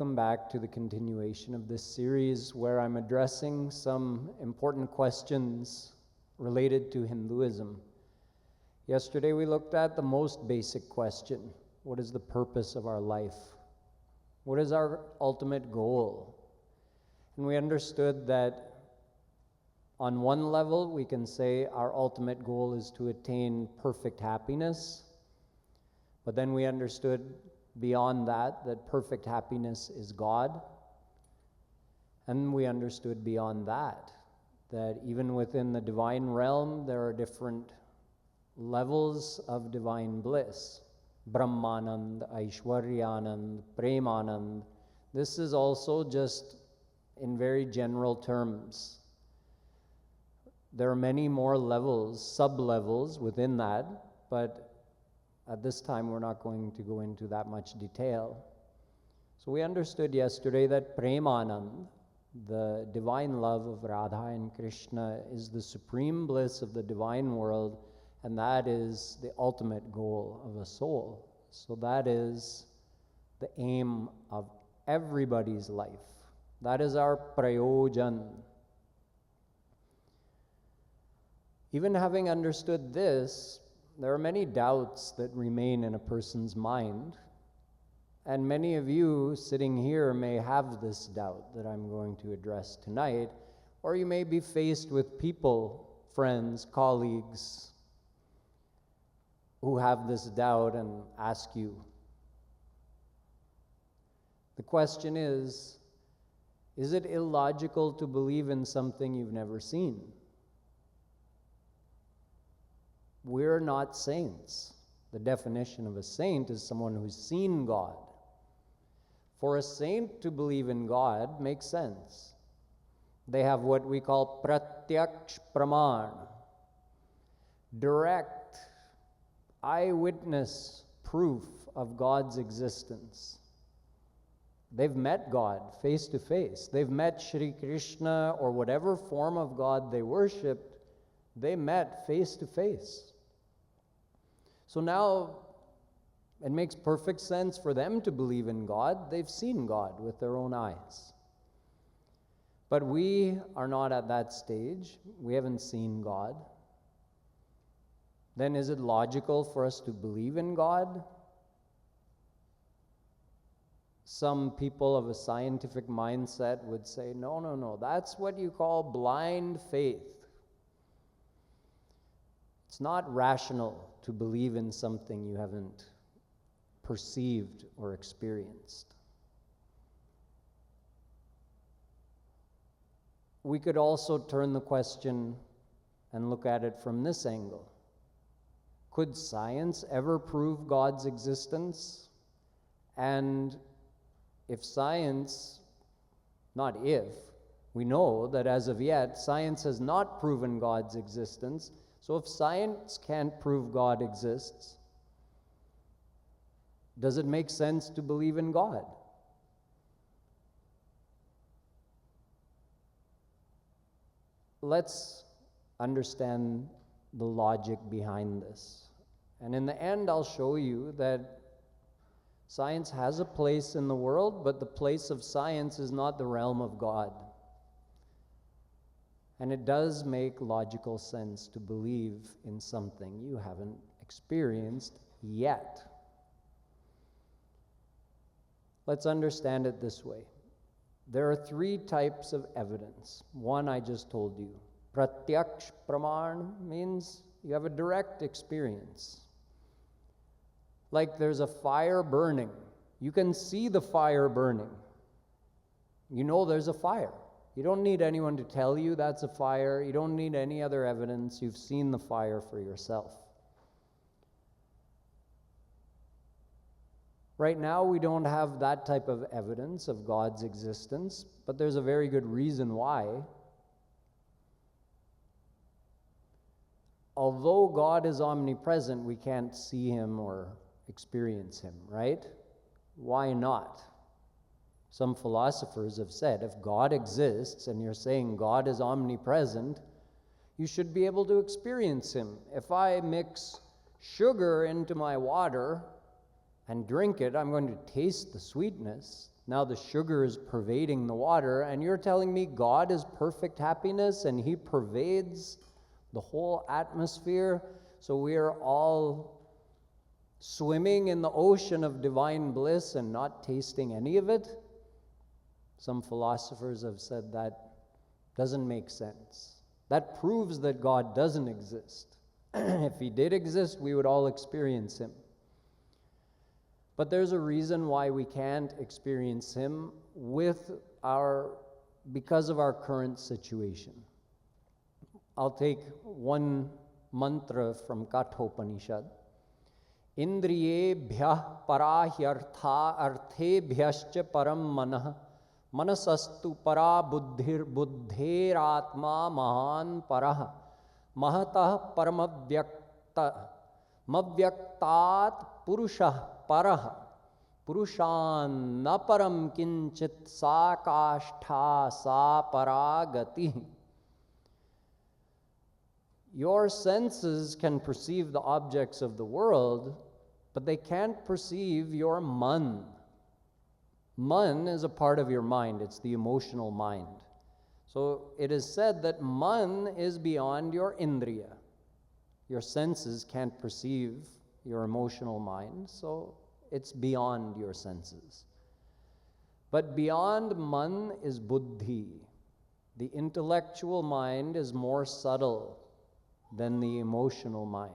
Welcome back to the continuation of this series where I'm addressing some important questions related to Hinduism. Yesterday we looked at the most basic question: what is the purpose of our life? What is our ultimate goal? And we understood that on one level we can say our ultimate goal is to attain perfect happiness, but then we understood beyond that perfect happiness is God. And we understood beyond that even within the divine realm there are different levels of divine bliss. Brahmanand, Aishwaryanand, Premanand. This is also just in very general terms. There are many more levels, sub-levels within that, but at this time, we're not going to go into that much detail. So we understood yesterday that Premanand, the divine love of Radha and Krishna, is the supreme bliss of the divine world, and that is the ultimate goal of a soul. So that is the aim of everybody's life. That is our prayojan. Even having understood this, there are many doubts that remain in a person's mind, and many of you sitting here may have this doubt that I'm going to address tonight, or you may be faced with people, friends, colleagues, who have this doubt and ask you. The question is it illogical to believe in something you've never seen? We're not saints. The definition of a saint is someone who's seen God. For a saint to believe in God makes sense. They have what we call pratyaksh praman, direct, eyewitness proof of God's existence. They've met God face to face. They've met Shri Krishna or whatever form of God they worshipped. They met face to face. So now it makes perfect sense for them to believe in God. They've seen God with their own eyes. But we are not at that stage. We haven't seen God. Then is it logical for us to believe in God? Some people of a scientific mindset would say, no, that's what you call blind faith. It's not rational to believe in something you haven't perceived or experienced. We could also turn the question and look at it from this angle. Could science ever prove God's existence? And if science, not if, we know that as of yet, science has not proven God's existence. So if science can't prove God exists, does it make sense to believe in God? Let's understand the logic behind this. And in the end, I'll show you that science has a place in the world, but the place of science is not the realm of God. And it does make logical sense to believe in something you haven't experienced yet. Let's understand it this way. There are three types of evidence. One I just told you. Pratyaksh praman means you have a direct experience. Like there's a fire burning. You can see the fire burning. You know there's a fire. You don't need anyone to tell you that's a fire. You don't need any other evidence. You've seen the fire for yourself. Right now, we don't have that type of evidence of God's existence, but there's a very good reason why. Although God is omnipresent, we can't see him or experience him, right? Why not? Some philosophers have said, if God exists and you're saying God is omnipresent, you should be able to experience him. If I mix sugar into my water and drink it, I'm going to taste the sweetness. Now the sugar is pervading the water, and you're telling me God is perfect happiness and He pervades the whole atmosphere, so we are all swimming in the ocean of divine bliss and not tasting any of it? Some philosophers have said that doesn't make sense. That proves that God doesn't exist. If He did exist, we would all experience Him. But there's a reason why we can't experience Him because of our current situation. I'll take one mantra from Kathopanishad. Indriyebhyah parahyartha arthebhyascha param manah manasastu para buddhir buddheratma mahan parah mahatah mavyaktat purushah parah purushan naparam kinchit sa kashtha sa paragati. Your senses can perceive the objects of the world, but they can't perceive your man. Man is a part of your mind. It's the emotional mind. So it is said that man is beyond your indriya. Your senses can't perceive your emotional mind, so it's beyond your senses. But beyond man is buddhi. The intellectual mind is more subtle than the emotional mind.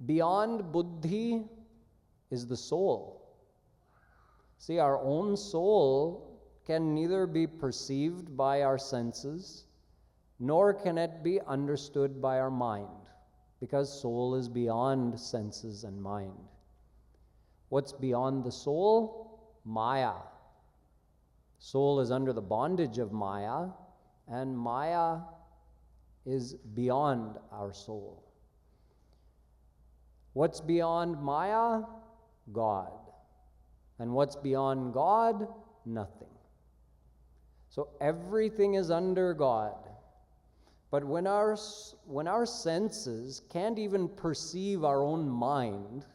Beyond buddhi is the soul. See, our own soul can neither be perceived by our senses, nor can it be understood by our mind, because soul is beyond senses and mind. What's beyond the soul? Maya. Soul is under the bondage of Maya, and Maya is beyond our soul. What's beyond Maya? God. And what's beyond God? Nothing. So everything is under God. But when our senses can't even perceive our own mind,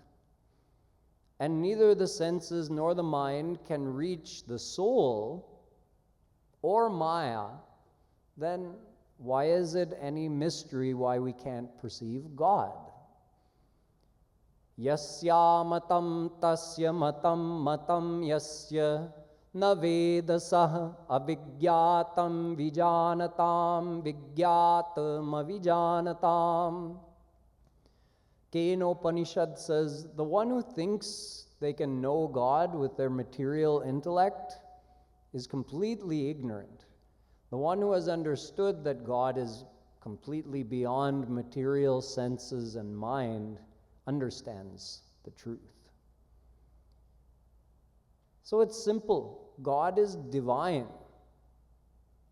and neither the senses nor the mind can reach the soul or Maya, then why is it any mystery why we can't perceive God? Yasya matam tasya matam matam yasya na vedasah avigyatam vijanatam vigyatam avijanatam. Kenopanishad says, the one who thinks they can know God with their material intellect is completely ignorant. The one who has understood that God is completely beyond material senses and mind understands the truth. So it's simple. God is divine.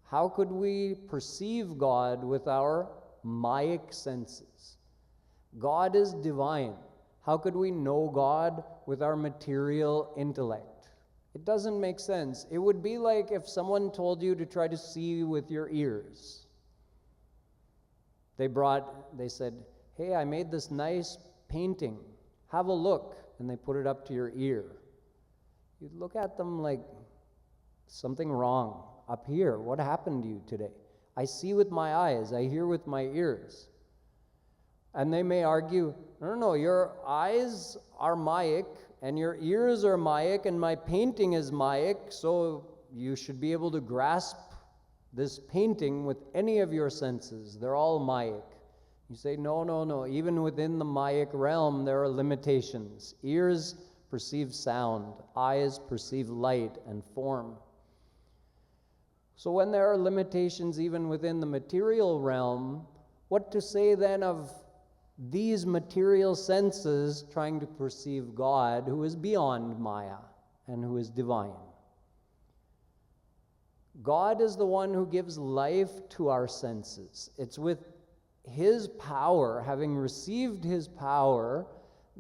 How could we perceive God with our Mayic senses? God is divine. How could we know God with our material intellect? It doesn't make sense. It would be like if someone told you to try to see with your ears. They said, hey, I made this nice painting. Have a look. And they put it up to your ear. You'd look at them like, something wrong. Up here, what happened to you today? I see with my eyes, I hear with my ears. And they may argue, no, your eyes are Mayic, and your ears are Mayic, and my painting is Mayic, so you should be able to grasp this painting with any of your senses. They're all Mayic. You say, no, even within the Mayic realm, there are limitations. Ears perceive sound, eyes perceive light and form. So when there are limitations even within the material realm, what to say then of these material senses trying to perceive God, who is beyond Maya and who is divine? God is the one who gives life to our senses. It's with His power, having received His power,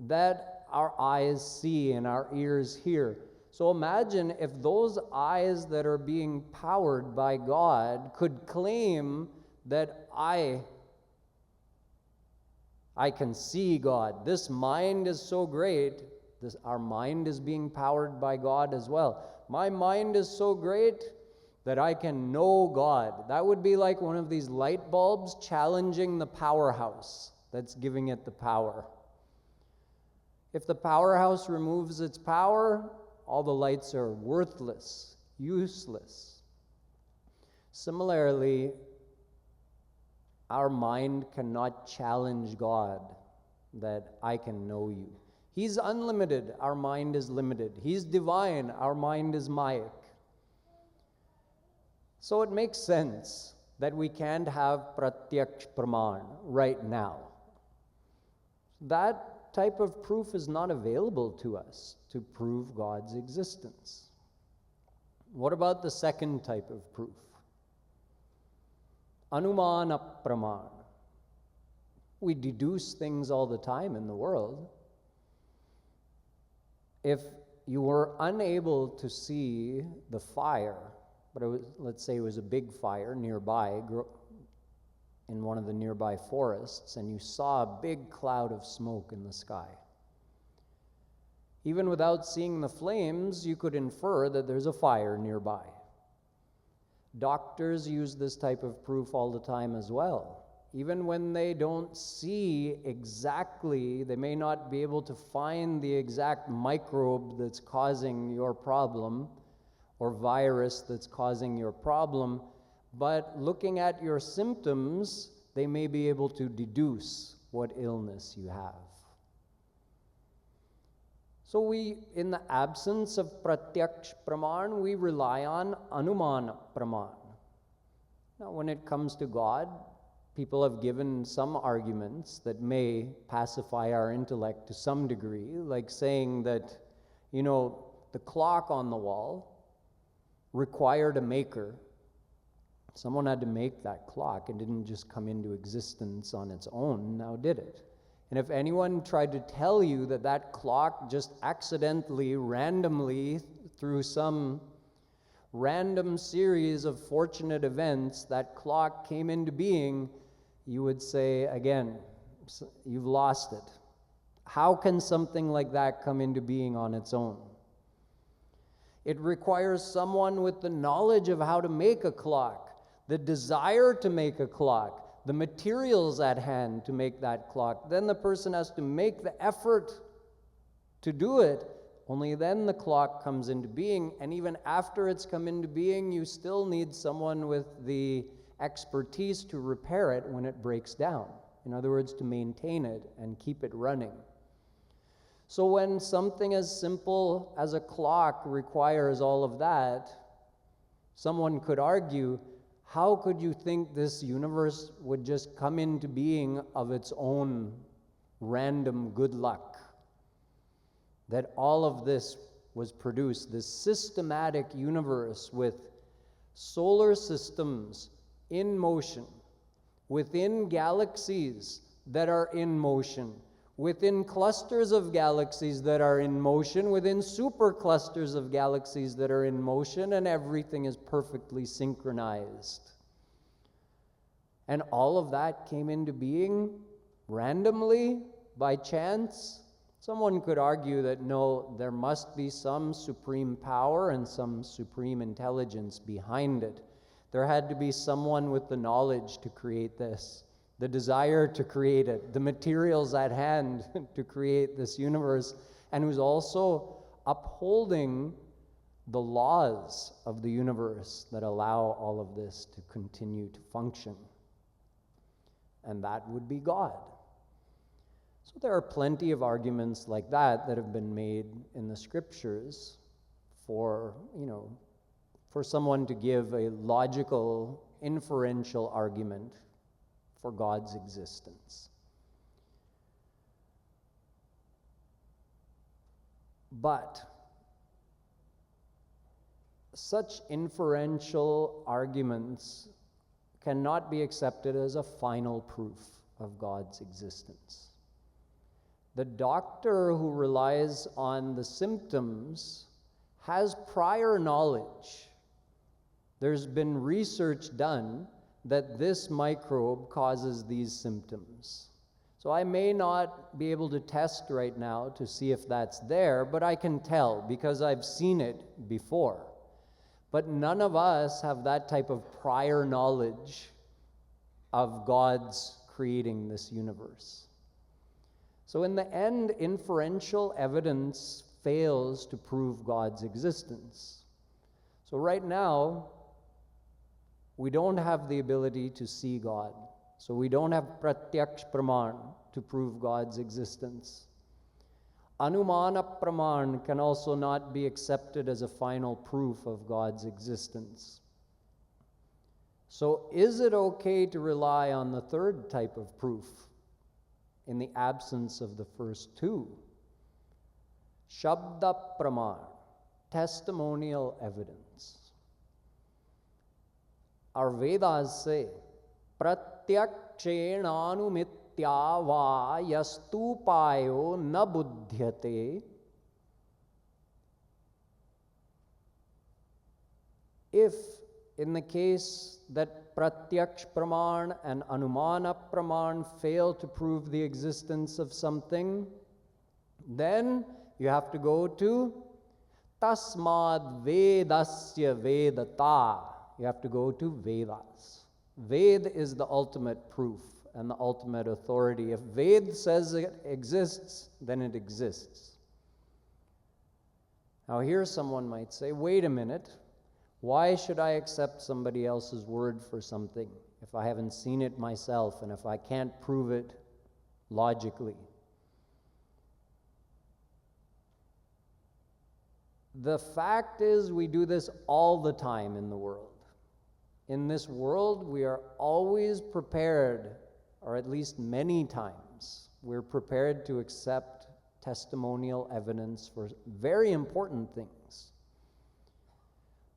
that our eyes see and our ears hear. So imagine if those eyes that are being powered by God could claim that I can see God. This mind is so great, Our mind is being powered by God as well. My mind is so great that I can know God. That would be like one of these light bulbs challenging the powerhouse that's giving it the power. If the powerhouse removes its power, all the lights are worthless, useless. Similarly, our mind cannot challenge God that I can know you. He's unlimited, our mind is limited. He's divine, our mind is Mayic. So it makes sense that we can't have pratyaksh praman right now. That type of proof is not available to us to prove God's existence. What about the second type of proof? Anumana praman. We deduce things all the time in the world. If you were unable to see the fire, but let's say it was a big fire nearby in one of the nearby forests, and you saw a big cloud of smoke in the sky. Even without seeing the flames, you could infer that there's a fire nearby. Doctors use this type of proof all the time as well. Even when they don't see exactly, they may not be able to find the exact microbe that's causing your problem or virus that's causing your problem, but looking at your symptoms, they may be able to deduce what illness you have. So we, in the absence of pratyaksh praman, we rely on anumana praman. Now, when it comes to God, people have given some arguments that may pacify our intellect to some degree, like saying that, the clock on the wall required a maker. Someone had to make that clock. It didn't just come into existence on its own, now did it? And if anyone tried to tell you that that clock just accidentally, randomly, through some random series of fortunate events, that clock came into being, you would say, again, you've lost it. How can something like that come into being on its own? It requires someone with the knowledge of how to make a clock, the desire to make a clock, the materials at hand to make that clock. Then the person has to make the effort to do it. Only then the clock comes into being. And even after it's come into being, you still need someone with the expertise to repair it when it breaks down. In other words, to maintain it and keep it running. So when something as simple as a clock requires all of that, someone could argue, how could you think this universe would just come into being of its own random good luck? That all of this was produced, this systematic universe with solar systems in motion, within galaxies that are in motion, within clusters of galaxies that are in motion, within superclusters of galaxies that are in motion, and everything is perfectly synchronized. And all of that came into being randomly, by chance. Someone could argue that no, there must be some supreme power and some supreme intelligence behind it. There had to be someone with the knowledge to create this, the desire to create it, the materials at hand to create this universe, and who's also upholding the laws of the universe that allow all of this to continue to function. And that would be God. So there are plenty of arguments like that have been made in the scriptures for someone to give a logical, inferential argument for God's existence. But such inferential arguments cannot be accepted as a final proof of God's existence. The doctor who relies on the symptoms has prior knowledge. There's been research done that this microbe causes these symptoms. So I may not be able to test right now to see if that's there, but I can tell because I've seen it before. But none of us have that type of prior knowledge of God's creating this universe. So in the end, inferential evidence fails to prove God's existence. So right now, we don't have the ability to see God. So we don't have pratyaksh praman to prove God's existence. Anumana praman can also not be accepted as a final proof of God's existence. So is it okay to rely on the third type of proof in the absence of the first two? Shabda praman, testimonial evidence. Our Vedas say, Pratyakshenaanumitya va yastupayo na buddhyate. If, in the case that pratyaksh praman and anumana praman fail to prove the existence of something, then you have to go to tasmad vedasya vedata. You have to go to Vedas. Ved is the ultimate proof and the ultimate authority. If Ved says it exists, then it exists. Now here someone might say, wait a minute, why should I accept somebody else's word for something if I haven't seen it myself and if I can't prove it logically? The fact is, we do this all the time in the world. In this world, we are always prepared, or at least many times, we're prepared to accept testimonial evidence for very important things.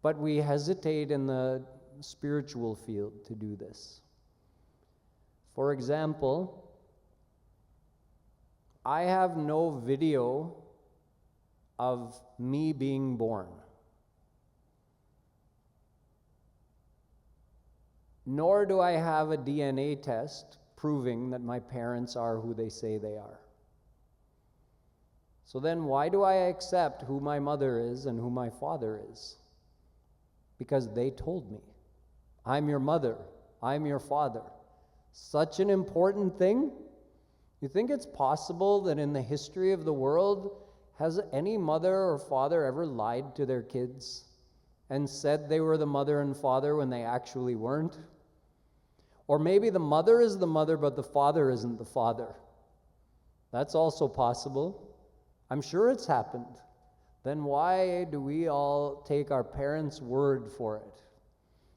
But we hesitate in the spiritual field to do this. For example, I have no video of me being born. Nor do I have a DNA test proving that my parents are who they say they are. So then why do I accept who my mother is and who my father is? Because they told me. I'm your mother. I'm your father. Such an important thing. You think it's possible that in the history of the world, has any mother or father ever lied to their kids and said they were the mother and father when they actually weren't? Or maybe the mother is the mother, but the father isn't the father. That's also possible. I'm sure it's happened. Then why do we all take our parents' word for it?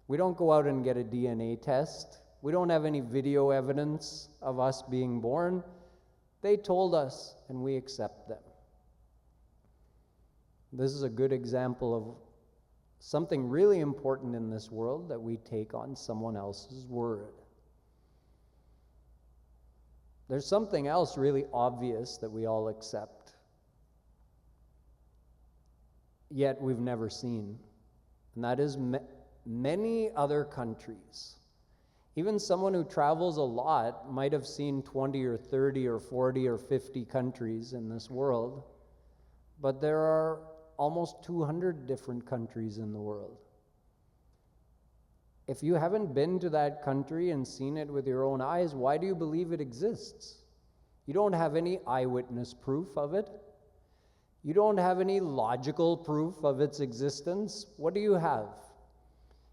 We don't go out and get a DNA test. We don't have any video evidence of us being born. They told us, and we accept them. This is a good example of something really important in this world, that we take on someone else's word. There's something else really obvious that we all accept, yet we've never seen, and that is many other countries. Even someone who travels a lot might have seen 20 or 30 or 40 or 50 countries in this world, but there are almost 200 different countries in the world. If you haven't been to that country and seen it with your own eyes, why do you believe it exists? You don't have any eyewitness proof of it. You don't have any logical proof of its existence. What do you have?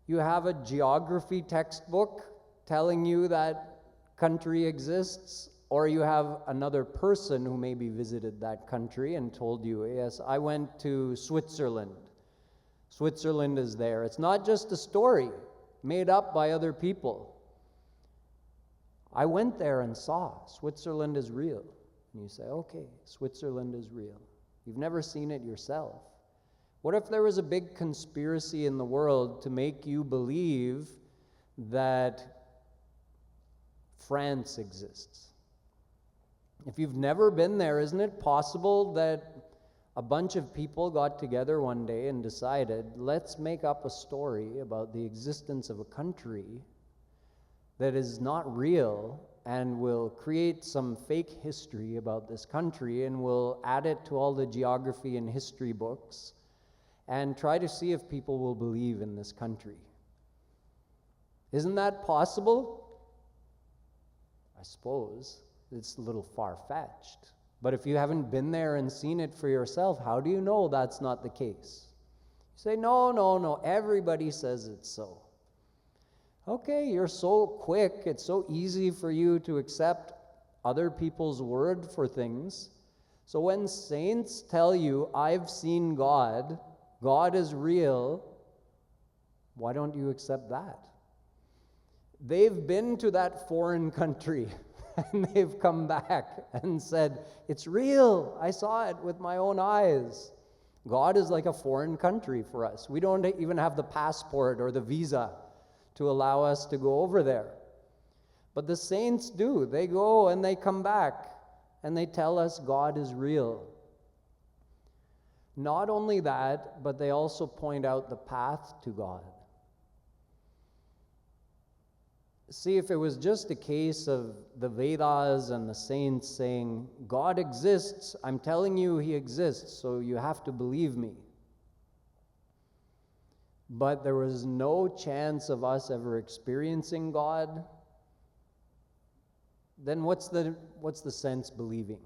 You have a geography textbook telling you that country exists, or you have another person who maybe visited that country and told you, yes, I went to Switzerland. Switzerland is there. It's not just a story made up by other people. I went there and saw Switzerland is real. And you say, okay, Switzerland is real. You've never seen it yourself. What if there was a big conspiracy in the world to make you believe that France exists? If you've never been there, isn't it possible that a bunch of people got together one day and decided, let's make up a story about the existence of a country that is not real, and will create some fake history about this country and will add it to all the geography and history books and try to see if people will believe in this country. Isn't that possible? I suppose it's a little far-fetched. But if you haven't been there and seen it for yourself, how do you know that's not the case? You say, no, everybody says it's so. Okay, you're so quick, it's so easy for you to accept other people's word for things. So when saints tell you, I've seen God, God is real, why don't you accept that? They've been to that foreign country and they've come back and said, it's real, I saw it with my own eyes. God is like a foreign country for us. We don't even have the passport or the visa to allow us to go over there. But the saints do. They go and they come back and they tell us God is real. Not only that, but they also point out the path to God. See, if it was just a case of the Vedas and the saints saying, God exists, I'm telling you he exists, so you have to believe me. But there was no chance of us ever experiencing God, then what's the sense believing?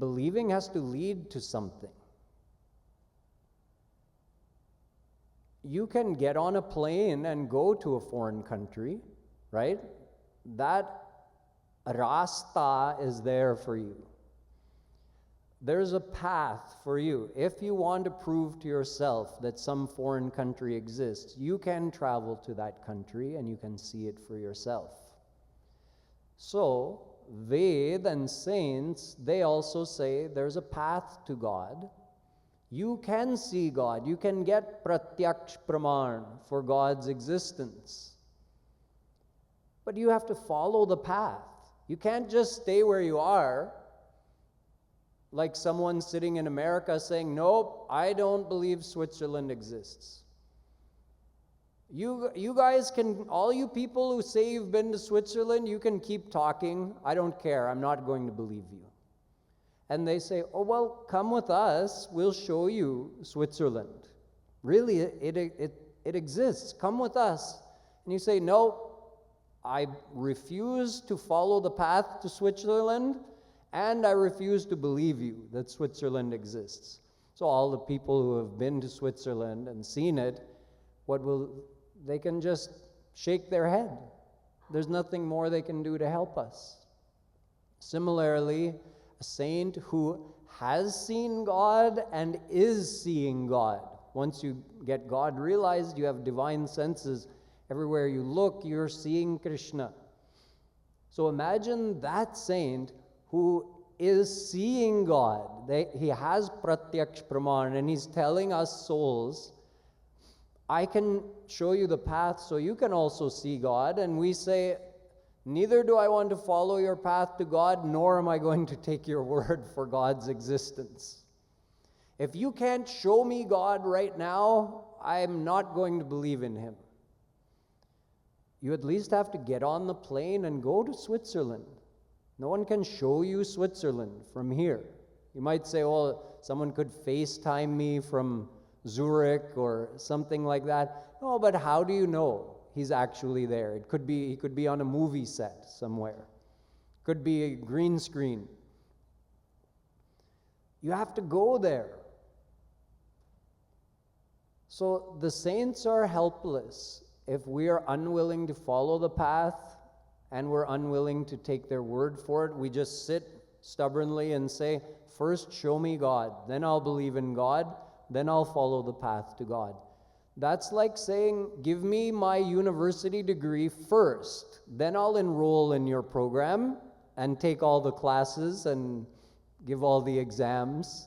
Believing has to lead to something. You can get on a plane and go to a foreign country, right? That rasta is there for you. There's a path for you. If you want to prove to yourself that some foreign country exists, you can travel to that country and you can see it for yourself. So, Ved and saints, they also say there's a path to God. You can see God. You can get pratyaksh praman for God's existence. But you have to follow the path. You can't just stay where you are, like someone sitting in America saying, nope, I don't believe Switzerland exists. You guys can, all you people who say you've been to Switzerland, you can keep talking. I don't care. I'm not going to believe you. And they say, oh, well, come with us. We'll show you Switzerland. Really, it exists. Come with us. And you say, no, I refuse to follow the path to Switzerland, and I refuse to believe you that Switzerland exists. So all the people who have been to Switzerland and seen it, they can just shake their head. There's nothing more they can do to help us. Similarly, a saint who has seen God and is seeing God. Once you get God realized, you have divine senses. Everywhere you look, you're seeing Krishna. So imagine that saint who is seeing God. He has pratyaksh praman, and he's telling us souls, I can show you the path so you can also see God. And we say, neither do I want to follow your path to God, nor am I going to take your word for God's existence. If you can't show me God right now, I'm not going to believe in him. You at least have to get on the plane and go to Switzerland. No one can show you Switzerland from here. You might say, oh, someone could FaceTime me from Zurich or something like that. No, but how do you know he's actually there? He could be on a movie set somewhere. Could be a green screen. You have to go there. So the saints are helpless if we are unwilling to follow the path and we're unwilling to take their word for it. We just sit stubbornly and say, first show me God, then I'll believe in God, then I'll follow the path to God. That's like saying, give me my university degree first, then I'll enroll in your program and take all the classes and give all the exams.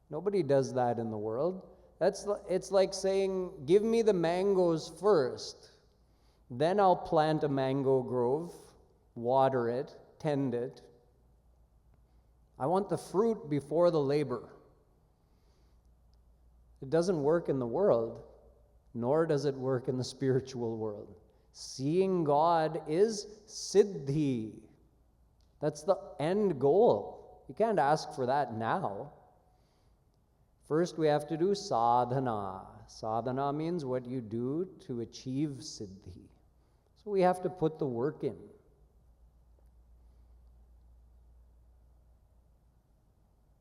Nobody does that in the world. It's like saying, give me the mangoes first, then I'll plant a mango grove, water it, tend it. I want the fruit before the labor. It doesn't work in the world, nor does it work in the spiritual world. Seeing God is siddhi. That's the end goal. You can't ask for that now. First, we have to do sadhana. Sadhana means what you do to achieve siddhi. So we have to put the work in.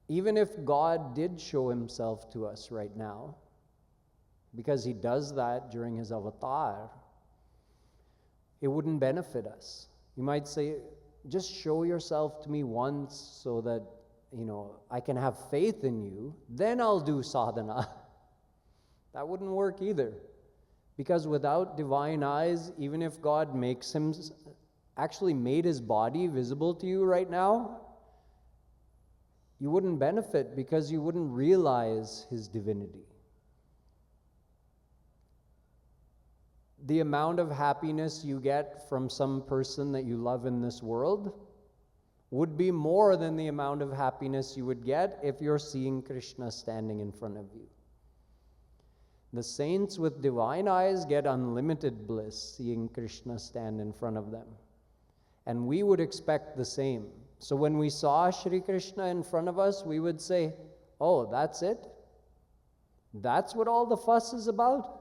Even if God did show himself to us right now, because he does that during his avatar, it wouldn't benefit us. You might say, just show yourself to me once so that, I can have faith in you, then I'll do sadhana. That wouldn't work either. Because without divine eyes, even if God actually made his body visible to you right now, you wouldn't benefit because you wouldn't realize his divinity. The amount of happiness you get from some person that you love in this world would be more than the amount of happiness you would get if you're seeing Krishna standing in front of you. The saints with divine eyes get unlimited bliss seeing Krishna stand in front of them. And we would expect the same. So when we saw Shri Krishna in front of us, we would say, oh, that's it? That's what all the fuss is about?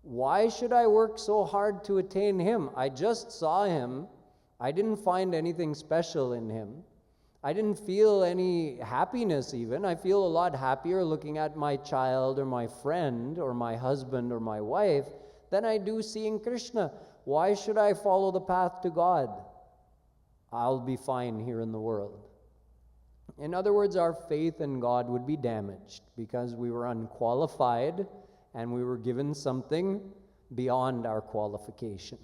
Why should I work so hard to attain him? I just saw him. I didn't find anything special in him. I didn't feel any happiness even. I feel a lot happier looking at my child or my friend or my husband or my wife than I do seeing Krishna. Why should I follow the path to God? I'll be fine here in the world. In other words, our faith in God would be damaged because we were unqualified and we were given something beyond our qualification.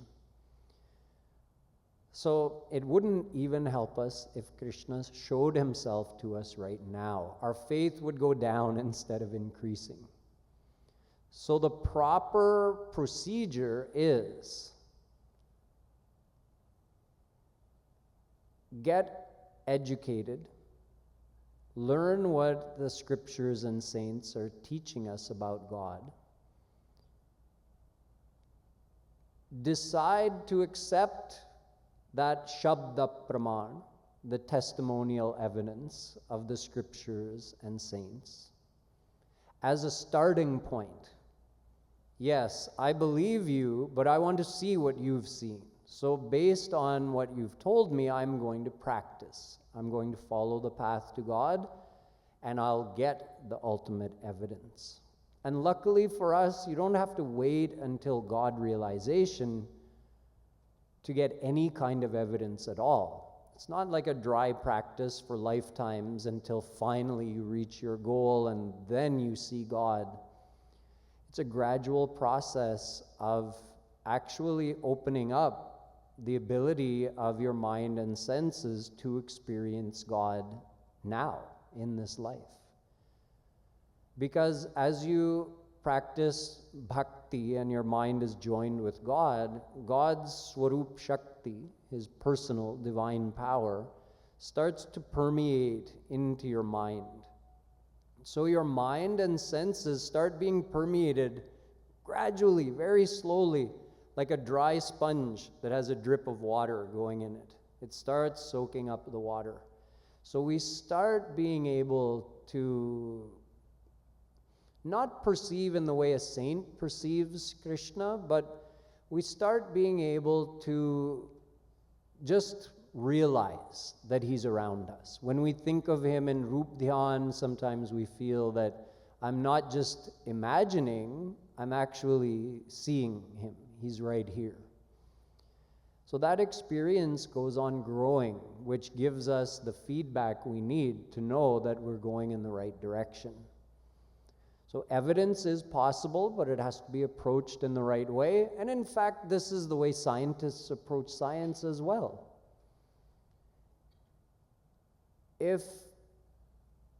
So it wouldn't even help us if Krishna showed himself to us right now. Our faith would go down instead of increasing. So the proper procedure is get educated, learn what the scriptures and saints are teaching us about God, decide to accept that Shabda Praman, the testimonial evidence of the scriptures and saints, as a starting point. Yes, I believe you, but I want to see what you've seen. So based on what you've told me, I'm going to practice. I'm going to follow the path to God, and I'll get the ultimate evidence. And luckily for us, you don't have to wait until God realization to get any kind of evidence at all. It's not like a dry practice for lifetimes until finally you reach your goal and then you see God. It's a gradual process of actually opening up the ability of your mind and senses to experience God now in this life. Because as you practice bhakti and your mind is joined with God, God's Swarup Shakti, his personal divine power, starts to permeate into your mind. So your mind and senses start being permeated gradually, very slowly, like a dry sponge that has a drip of water going in it. It starts soaking up the water. So we start being able to not perceive in the way a saint perceives Krishna, but we start being able to just realize that he's around us. When we think of him in Rup Dhyan, sometimes we feel that I'm not just imagining, I'm actually seeing him. He's right here. So that experience goes on growing, which gives us the feedback we need to know that we're going in the right direction. So evidence is possible, but it has to be approached in the right way. And in fact, this is the way scientists approach science as well. If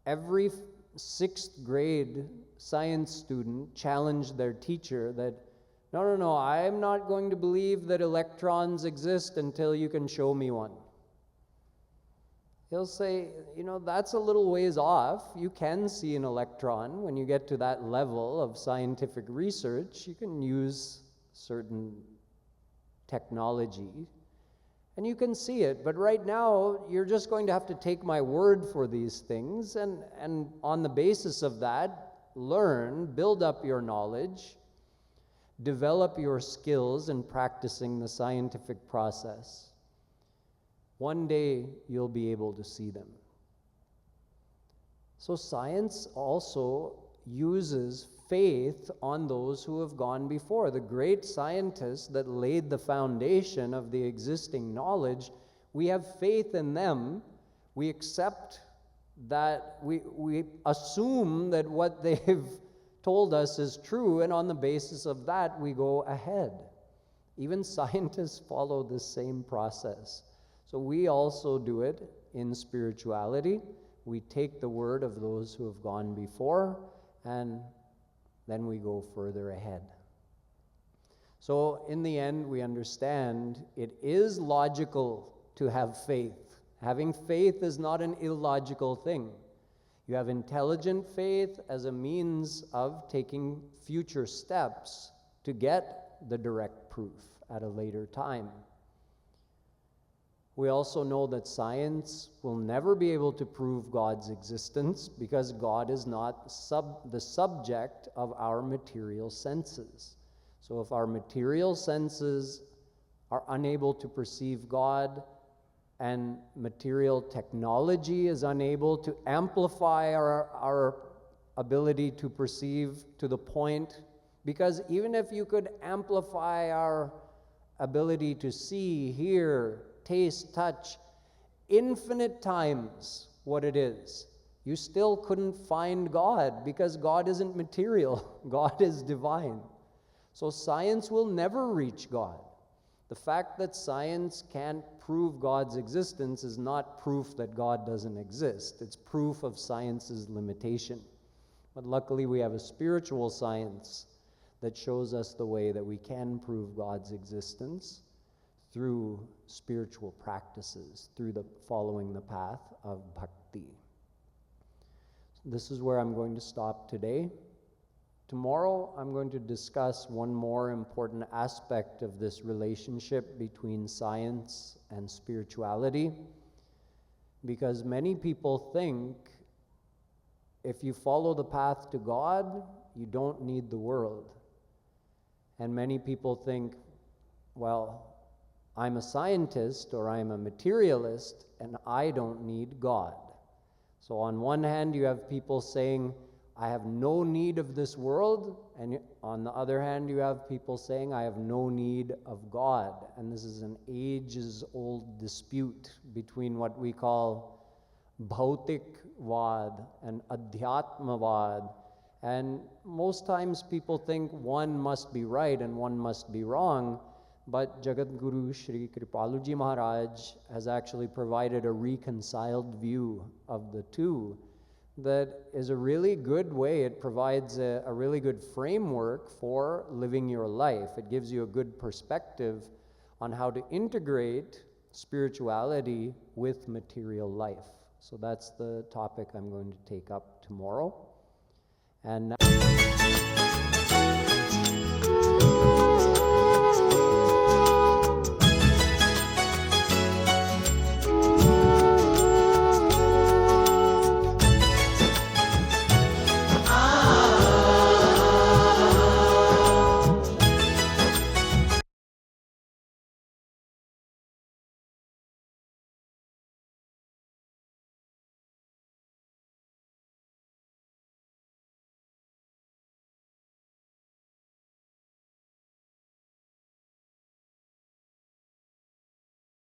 every 6th grade science student challenged their teacher that, no, I'm not going to believe that electrons exist until you can show me one. He'll say, that's a little ways off. You can see an electron. When you get to that level of scientific research, you can use certain technology. And you can see it, but right now you're just going to have to take my word for these things, and on the basis of that, learn, build up your knowledge, develop your skills in practicing the scientific process. One day you'll be able to see them. So science also uses faith on those who have gone before. The great scientists that laid the foundation of the existing knowledge, we have faith in them. We accept that, we assume that what they've told us is true, and on the basis of that, we go ahead. Even scientists follow the same process. So we also do it in spirituality. We take the word of those who have gone before, and then we go further ahead. So in the end, we understand it is logical to have faith. Having faith is not an illogical thing. You have intelligent faith as a means of taking future steps to get the direct proof at a later time. We also know that science will never be able to prove God's existence because God is not the subject of our material senses. So if our material senses are unable to perceive God, and material technology is unable to amplify our ability to perceive to the point, because even if you could amplify our ability to see, hear, taste, touch, infinite times what it is, you still couldn't find God, because God isn't material. God is divine. So science will never reach God. The fact that science can't prove God's existence is not proof that God doesn't exist. It's proof of science's limitation. But luckily we have a spiritual science that shows us the way that we can prove God's existence through spiritual practices, through following the path of bhakti. This is where I'm going to stop today. Tomorrow, I'm going to discuss one more important aspect of this relationship between science and spirituality, because many people think if you follow the path to God, you don't need the world. And many people think, well, I'm a scientist or I'm a materialist and I don't need God. So on one hand, you have people saying, I have no need of this world, and on the other hand, you have people saying, I have no need of God. And this is an ages-old dispute between what we call bhautikvad and adhyatmavad. And most times people think one must be right and one must be wrong, but Jagat Guru Shri Kripaluji Maharaj has actually provided a reconciled view of the two that is a really good way. It provides a really good framework for living your life. It gives you a good perspective on how to integrate spirituality with material life. So that's the topic I'm going to take up tomorrow. And